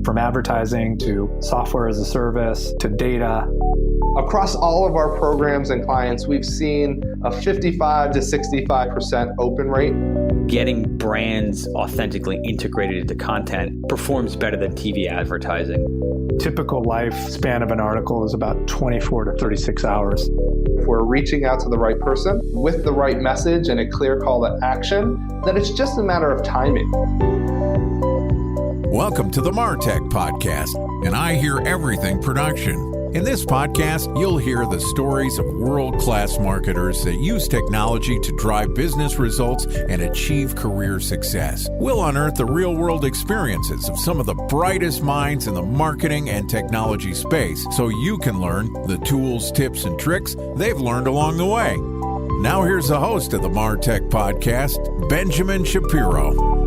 From advertising to software as a service to data. Across all of our programs and clients, we've seen a 55 to 65% open rate. Getting brands authentically integrated into content performs better than TV advertising. Typical lifespan of an article is about 24 to 36 hours. If we're reaching out to the right person with the right message and a clear call to action, then it's just a matter of timing. Welcome to the MarTech Podcast, and I Hear Everything production. In this podcast, you'll hear the stories of world-class marketers that use technology to drive business results and achieve career success. We'll unearth the real-world experiences of some of the brightest minds in the marketing and technology space so you can learn the tools, tips, and tricks they've learned along the way. Now here's the host of the MarTech Podcast, Benjamin Shapiro.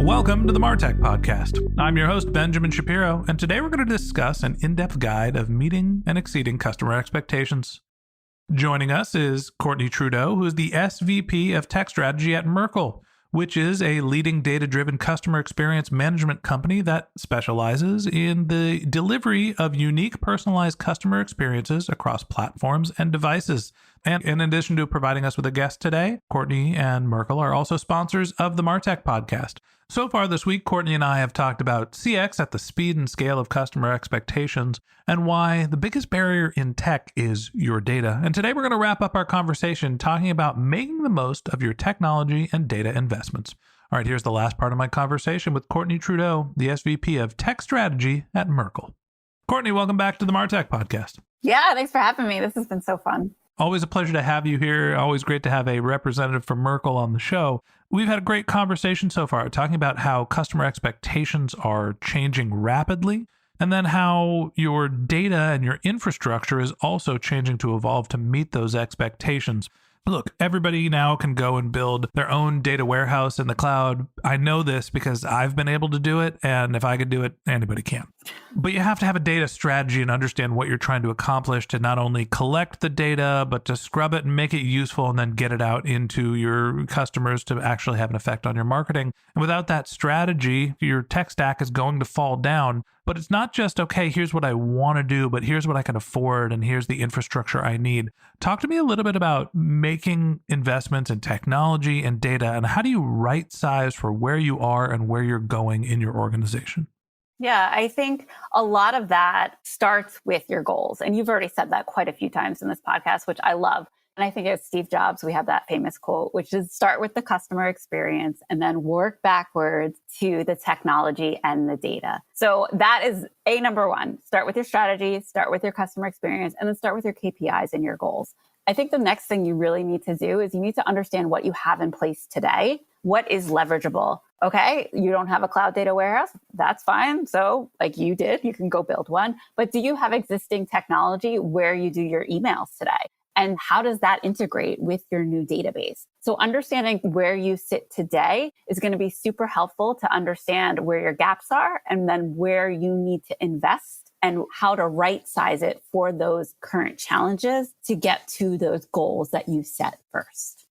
Welcome to the MarTech Podcast. I'm your host, Benjamin Shapiro, and today we're going to discuss an in-depth guide of meeting and exceeding customer expectations. Joining us is Courtney Trudeau, who is the SVP of Tech Strategy at Merkle, which is a leading data-driven customer experience management company that specializes in the delivery of unique personalized customer experiences across platforms and devices. And in addition to providing us with a guest today, Courtney and Merkle are also sponsors of the MarTech Podcast. So far this week, Courtney and I have talked about CX at the speed and scale of customer expectations and why the biggest barrier in tech is your data. And today we're going to wrap up our conversation talking about making the most of your technology and data investments. All right, here's the last part of my conversation with Courtney Trudeau, the SVP of Tech Strategy at Merkle. Courtney, welcome back to the MarTech Podcast. Yeah, thanks for having me. This has been so fun. Always a pleasure to have you here. Always great to have a representative from Merkle on the show. We've had a great conversation so far talking about how customer expectations are changing rapidly, and then how your data and your infrastructure is also changing to evolve to meet those expectations. Look, everybody now can go and build their own data warehouse in the cloud. I know this because I've been able to do it, and if I could do it, anybody can. But you have to have a data strategy and understand what you're trying to accomplish to not only collect the data, but to scrub it and make it useful and then get it out into your customers to actually have an effect on your marketing. And without that strategy, your tech stack is going to fall down. But it's not just, okay, here's what I want to do, but here's what I can afford, and here's the infrastructure I need. Talk to me a little bit about making investments in technology and data, and how do you right size for where you are and where you're going in your organization? Yeah, I think a lot of that starts with your goals. And you've already said that quite a few times in this podcast, which I love. And I think as Steve Jobs, we have that famous quote, which is start with the customer experience and then work backwards to the technology and the data. So that is number one. Start with your strategy, start with your customer experience, and then start with your KPIs and your goals. I think the next thing you really need to do is you need to understand what you have in place today. What is leverageable? Okay, you don't have a cloud data warehouse. That's fine. So like you did, you can go build one. But do you have existing technology where you do your emails today? And how does that integrate with your new database? So understanding where you sit today is going to be super helpful to understand where your gaps are and then where you need to invest and how to right size it for those current challenges to get to those goals that you set first.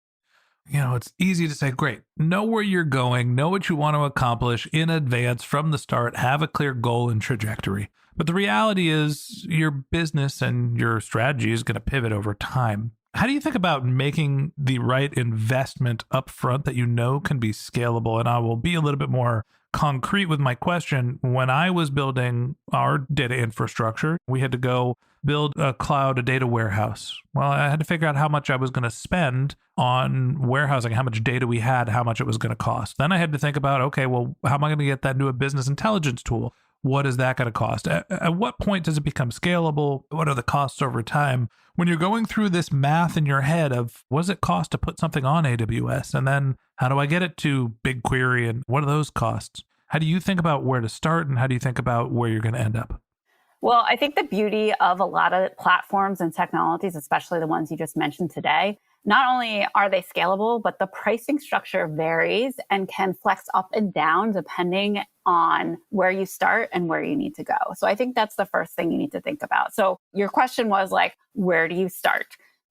You know, it's easy to say, great, know where you're going, know what you want to accomplish in advance from the start, have a clear goal and trajectory. But the reality is your business and your strategy is going to pivot over time. How do you think about making the right investment up front that you know can be scalable? And I will be a little bit more concrete with my question. When I was building our data infrastructure, we had to go build a data warehouse. Well, I had to figure out how much I was going to spend on warehousing, how much data we had, how much it was going to cost. Then I had to think about, okay, well, how am I going to get that into a business intelligence tool? What is that going to cost? At what point does it become scalable? What are the costs over time? When you're going through this math in your head of what does it cost to put something on AWS? And then how do I get it to BigQuery? And what are those costs? How do you think about where to start? And how do you think about where you're going to end up? Well, I think the beauty of a lot of platforms and technologies, especially the ones you just mentioned today, not only are they scalable, but the pricing structure varies and can flex up and down depending on where you start and where you need to go. So I think that's the first thing you need to think about. So your question was like, where do you start?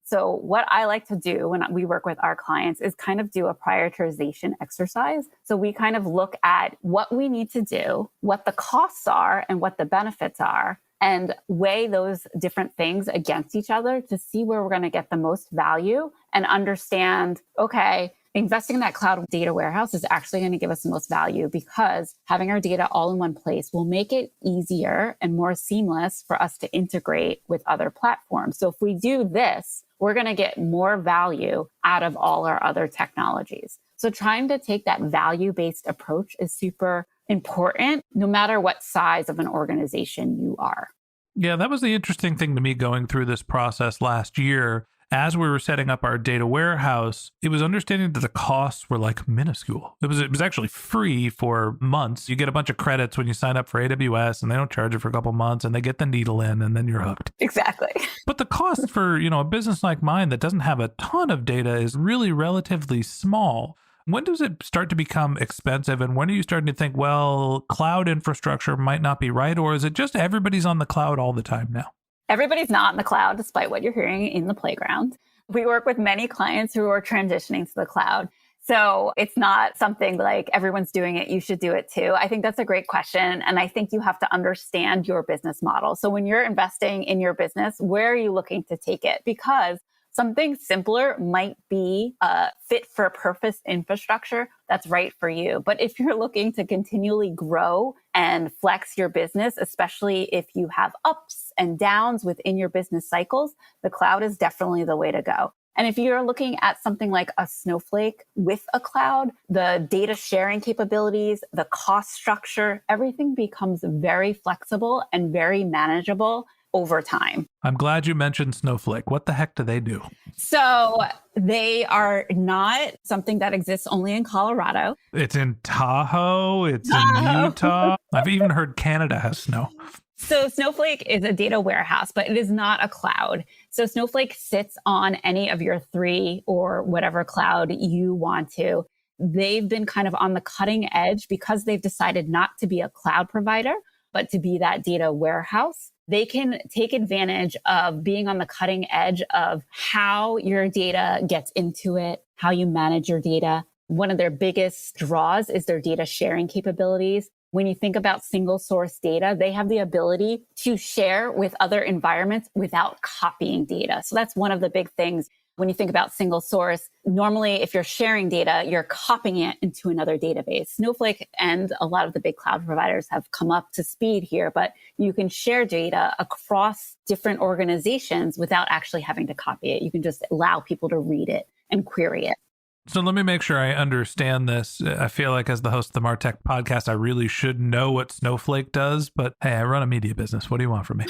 So what I like to do when we work with our clients is kind of do a prioritization exercise. So we kind of look at what we need to do, what the costs are and what the benefits are, and weigh those different things against each other to see where we're going to get the most value and understand, okay, investing in that cloud data warehouse is actually going to give us the most value because having our data all in one place will make it easier and more seamless for us to integrate with other platforms. So if we do this, we're going to get more value out of all our other technologies. So trying to take that value-based approach is super important, no matter what size of an organization you are. Yeah, that was the interesting thing to me going through this process last year. As we were setting up our data warehouse, it was understanding that the costs were like minuscule. It was actually free for months. You get a bunch of credits when you sign up for AWS and they don't charge you for a couple months and they get the needle in and then you're hooked. Exactly. But the cost for, a business like mine that doesn't have a ton of data is really relatively small. When does it start to become expensive? And when are you starting to think, well, cloud infrastructure might not be right? Or is it just everybody's on the cloud all the time now? Everybody's not in the cloud, despite what you're hearing in the playground. We work with many clients who are transitioning to the cloud. So it's not something like everyone's doing it, you should do it too. I think that's a great question. And I think you have to understand your business model. So when you're investing in your business, where are you looking to take it? Because something simpler might be a fit for purpose infrastructure that's right for you. But if you're looking to continually grow and flex your business, especially if you have ups and downs within your business cycles, the cloud is definitely the way to go. And if you're looking at something like a Snowflake with a cloud, the data sharing capabilities, the cost structure, everything becomes very flexible and very manageable over time. I'm glad you mentioned Snowflake. What the heck do they do? So they are not something that exists only in Colorado. It's in Tahoe. It's in Utah. I've even heard Canada has snow. So Snowflake is a data warehouse, but it is not a cloud. So Snowflake sits on any of your three or whatever cloud you want to. They've been kind of on the cutting edge because they've decided not to be a cloud provider, but to be that data warehouse. They can take advantage of being on the cutting edge of how your data gets into it, how you manage your data. One of their biggest draws is their data sharing capabilities. When you think about single source data, they have the ability to share with other environments without copying data. So that's one of the big things. When you think about single source, normally if you're sharing data, you're copying it into another database. Snowflake and a lot of the big cloud providers have come up to speed here, but you can share data across different organizations without actually having to copy it. You can just allow people to read it and query it. So let me make sure I understand this. I feel like as the host of the MarTech podcast, I really should know what Snowflake does, but hey, I run a media business. What do you want from me?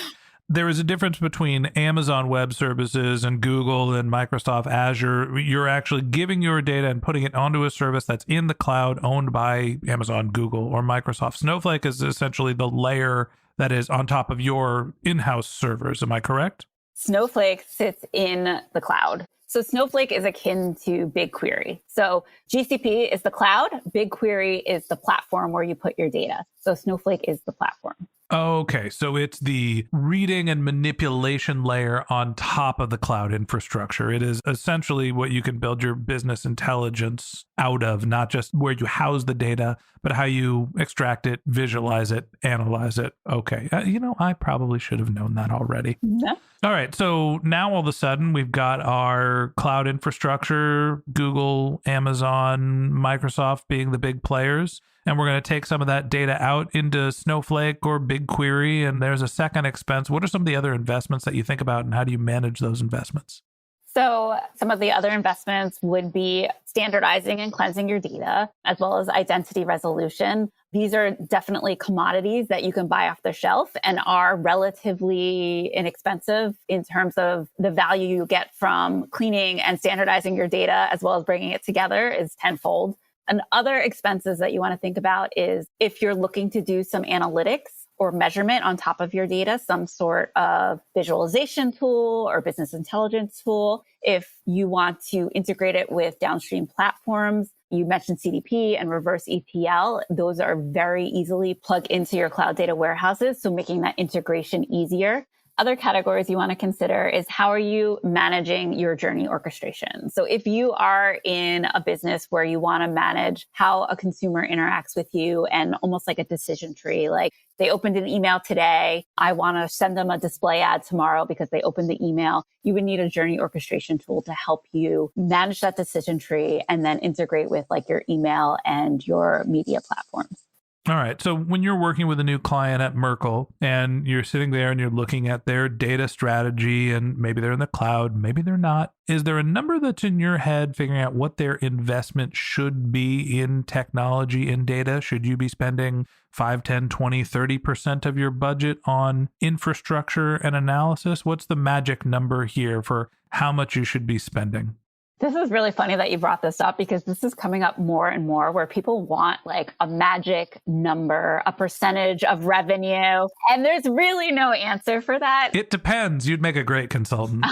There is a difference between Amazon Web Services and Google and Microsoft Azure. You're actually giving your data and putting it onto a service that's in the cloud owned by Amazon, Google, or Microsoft. Snowflake is essentially the layer that is on top of your in-house servers. Am I correct? Snowflake sits in the cloud. So Snowflake is akin to BigQuery. So GCP is the cloud. BigQuery is the platform where you put your data. So Snowflake is the platform. Okay, so it's the reading and manipulation layer on top of the cloud infrastructure. It is essentially what you can build your business intelligence out of, not just where you house the data, but how you extract it, visualize it, analyze it. Okay, I probably should have known that already. Yeah. All right, so now all of a sudden we've got our cloud infrastructure, Google, Amazon, Microsoft being the big players. And we're going to take some of that data out into Snowflake or BigQuery, and there's a second expense. What are some of the other investments that you think about, and how do you manage those investments? So some of the other investments would be standardizing and cleansing your data, as well as identity resolution. These are definitely commodities that you can buy off the shelf and are relatively inexpensive in terms of the value you get from cleaning and standardizing your data, as well as bringing it together is tenfold. And other expenses that you want to think about is if you're looking to do some analytics or measurement on top of your data, some sort of visualization tool or business intelligence tool. If you want to integrate it with downstream platforms, you mentioned CDP and reverse ETL. Those are very easily plug into your cloud data warehouses. So making that integration easier. Other categories you want to consider is how are you managing your journey orchestration? So if you are in a business where you want to manage how a consumer interacts with you and almost like a decision tree, like they opened an email today, I want to send them a display ad tomorrow because they opened the email, you would need a journey orchestration tool to help you manage that decision tree and then integrate with like your email and your media platforms. All right. So when you're working with a new client at Merkle and you're sitting there and you're looking at their data strategy and maybe they're in the cloud, maybe they're not, is there a number that's in your head figuring out what their investment should be in technology and data? Should you be spending 5, 10, 20, 30% of your budget on infrastructure and analysis? What's the magic number here for how much you should be spending? This is really funny that you brought this up because this is coming up more and more where people want like a magic number, a percentage of revenue. And there's really no answer for that. It depends. You'd make a great consultant.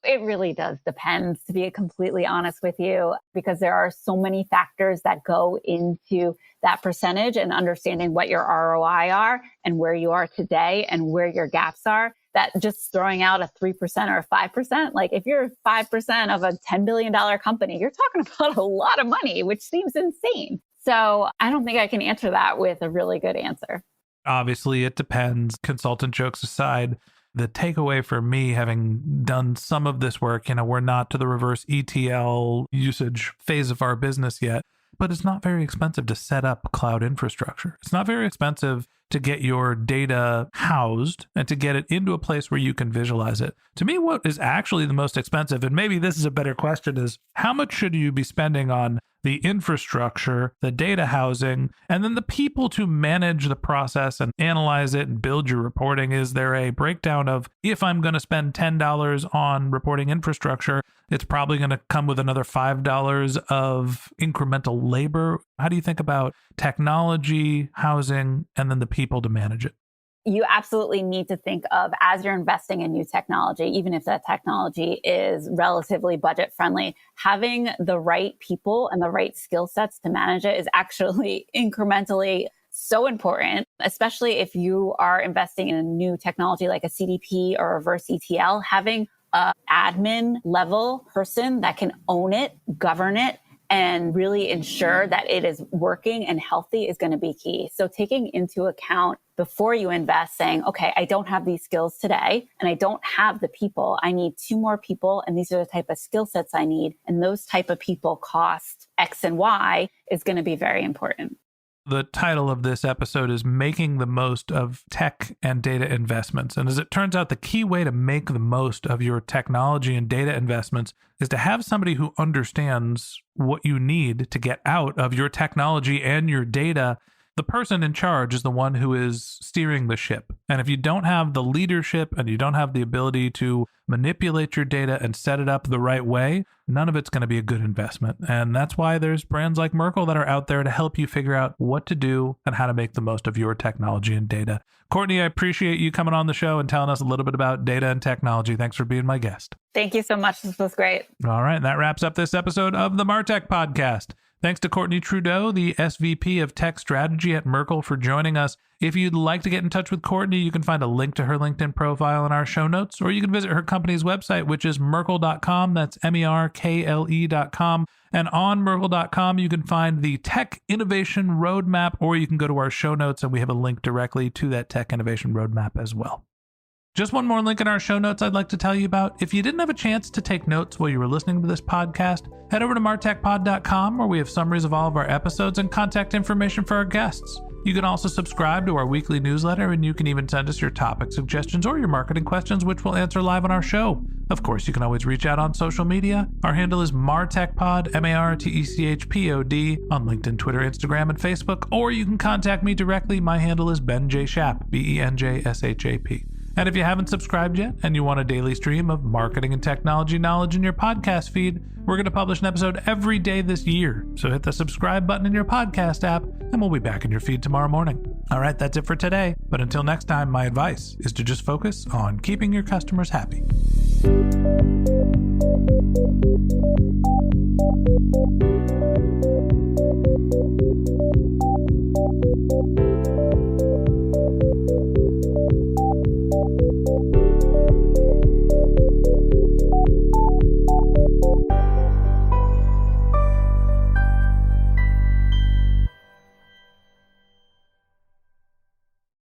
It really does depend, to be completely honest with you, because there are so many factors that go into that percentage and understanding what your ROI are and where you are today and where your gaps are. That just throwing out a 3% or a 5%, like if you're 5% of a $10 billion company, you're talking about a lot of money, which seems insane. So I don't think I can answer that with a really good answer. Obviously, it depends. Consultant jokes aside, the takeaway for me, having done some of this work, we're not to the reverse ETL usage phase of our business yet, but it's not very expensive to set up cloud infrastructure. It's not very expensive to get your data housed and to get it into a place where you can visualize it. To me, what is actually the most expensive, and maybe this is a better question, is how much should you be spending on the infrastructure, the data housing, and then the people to manage the process and analyze it and build your reporting? Is there a breakdown of, if I'm going to spend $10 on reporting infrastructure, it's probably going to come with another $5 of incremental labor? How do you think about technology, housing, and then the people to manage it? You absolutely need to think of, as you're investing in new technology, even if that technology is relatively budget friendly, having the right people and the right skill sets to manage it is actually incrementally so important, especially if you are investing in a new technology like a CDP or reverse ETL. Having an admin level person that can own it, govern it, and really ensure that it is working and healthy is going to be key. So taking into account before you invest, saying, okay, I don't have these skills today and I don't have the people. I need 2 more people and these are the type of skill sets I need. And those type of people cost X and Y is going to be very important. The title of this episode is Making the Most of Tech and Data Investments. And as it turns out, the key way to make the most of your technology and data investments is to have somebody who understands what you need to get out of your technology and your data. The person in charge is the one who is steering the ship. And if you don't have the leadership and you don't have the ability to manipulate your data and set it up the right way, none of it's going to be a good investment. And that's why there's brands like Merkle that are out there to help you figure out what to do and how to make the most of your technology and data. Courtney, I appreciate you coming on the show and telling us a little bit about data and technology. Thanks for being my guest. Thank you so much. This was great. All right. And that wraps up this episode of the MarTech Podcast. Thanks to Courtney Trudeau, the SVP of Tech Strategy at Merkle, for joining us. If you'd like to get in touch with Courtney, you can find a link to her LinkedIn profile in our show notes, or you can visit her company's website, which is Merkle.com. That's MERKLE.com. And on Merkle.com, you can find the Tech Innovation Roadmap, or you can go to our show notes and we have a link directly to that Tech Innovation Roadmap as well. Just one more link in our show notes I'd like to tell you about. If you didn't have a chance to take notes while you were listening to this podcast, head over to martechpod.com, where we have summaries of all of our episodes and contact information for our guests. You can also subscribe to our weekly newsletter, and you can even send us your topic suggestions or your marketing questions, which we'll answer live on our show. Of course, you can always reach out on social media. Our handle is MarTechPod, MarTechPod, on LinkedIn, Twitter, Instagram, and Facebook, or you can contact me directly. My handle is Ben J. Shap, BenJShap. And if you haven't subscribed yet and you want a daily stream of marketing and technology knowledge in your podcast feed, we're going to publish an episode every day this year. So hit the subscribe button in your podcast app and we'll be back in your feed tomorrow morning. All right, that's it for today. But until next time, my advice is to just focus on keeping your customers happy.